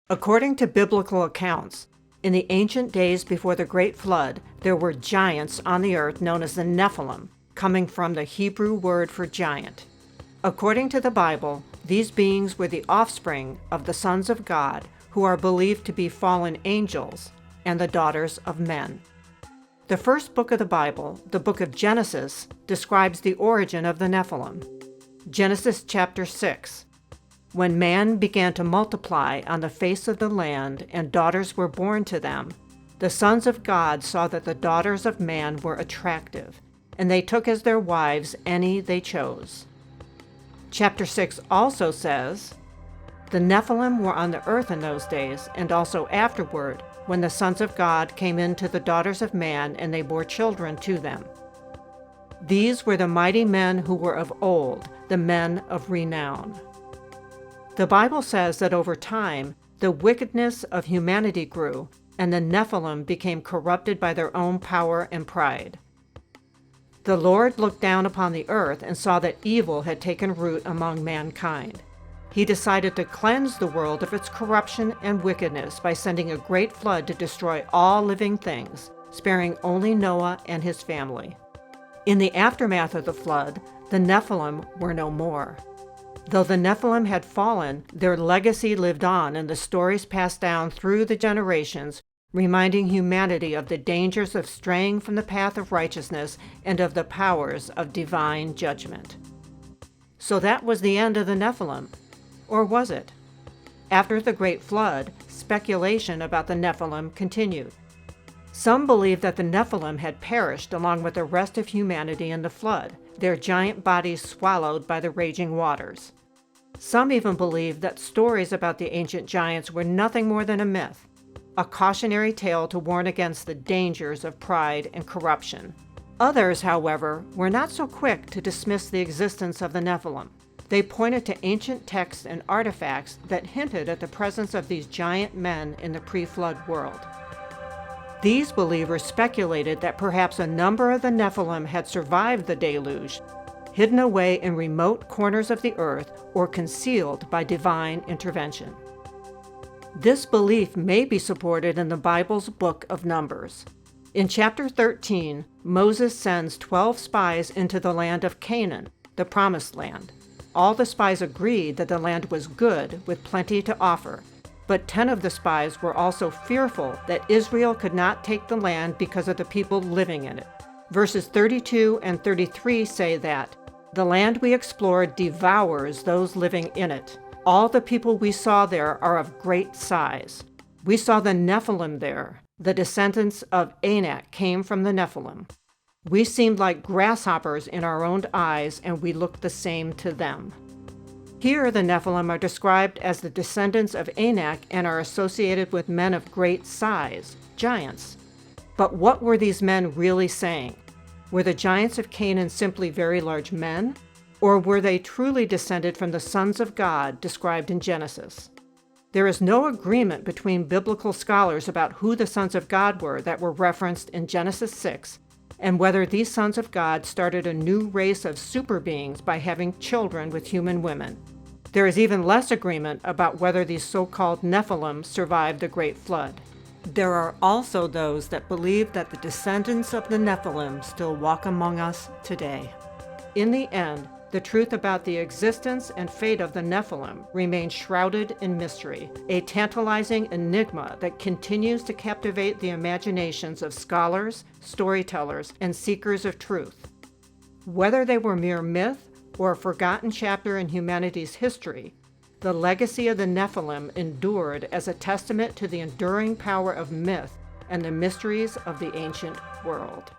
According to biblical accounts, in the ancient days before the Great Flood, there were giants on the earth known as the Nephilim, coming from the Hebrew word for giant. According to the Bible, these beings were the offspring of the sons of God, who are believed to be fallen angels, and the daughters of men. The first book of the Bible, the book of Genesis, describes the origin of the Nephilim. Genesis chapter 6. When man began to multiply on the face of the land, and daughters were born to them, the sons of God saw that the daughters of man were attractive, and they took as their wives any they chose. Chapter 6 also says, the Nephilim were on the earth in those days, and also afterward, when the sons of God came into the daughters of man, and they bore children to them. These were the mighty men who were of old, the men of renown. The Bible says that over time, the wickedness of humanity grew, and the Nephilim became corrupted by their own power and pride. The Lord looked down upon the earth and saw that evil had taken root among mankind. He decided to cleanse the world of its corruption and wickedness by sending a great flood to destroy all living things, sparing only Noah and his family. In the aftermath of the flood, the Nephilim were no more. Though the Nephilim had fallen, their legacy lived on in the stories passed down through the generations, reminding humanity of the dangers of straying from the path of righteousness and of the powers of divine judgment. So that was the end of the Nephilim. Or was it? After the Great Flood, speculation about the Nephilim continued. Some believe that the Nephilim had perished along with the rest of humanity in the flood, their giant bodies swallowed by the raging waters. Some even believe that stories about the ancient giants were nothing more than a myth, a cautionary tale to warn against the dangers of pride and corruption. Others, however, were not so quick to dismiss the existence of the Nephilim. They pointed to ancient texts and artifacts that hinted at the presence of these giant men in the pre-flood world. These believers speculated that perhaps a number of the Nephilim had survived the deluge, hidden away in remote corners of the earth, or concealed by divine intervention. This belief may be supported in the Bible's book of Numbers. In chapter 13, Moses sends 12 spies into the land of Canaan, the promised land. All the spies agreed that the land was good, with plenty to offer. But 10 of the spies were also fearful that Israel could not take the land because of the people living in it. Verses 32 and 33 say that, the land we explored devours those living in it. All the people we saw there are of great size. We saw the Nephilim there. The descendants of Anak came from the Nephilim. We seemed like grasshoppers in our own eyes, and we looked the same to them. Here the Nephilim are described as the descendants of Anak and are associated with men of great size, giants. But what were these men really saying? Were the giants of Canaan simply very large men? Or were they truly descended from the sons of God described in Genesis? There is no agreement between biblical scholars about who the sons of God were that were referenced in Genesis 6, and whether these sons of God started a new race of super beings by having children with human women. There is even less agreement about whether these so-called Nephilim survived the Great Flood. There are also those that believe that the descendants of the Nephilim still walk among us today. In the end, the truth about the existence and fate of the Nephilim remains shrouded in mystery, a tantalizing enigma that continues to captivate the imaginations of scholars, storytellers, and seekers of truth. Whether they were mere myth or a forgotten chapter in humanity's history, the legacy of the Nephilim endured as a testament to the enduring power of myth and the mysteries of the ancient world.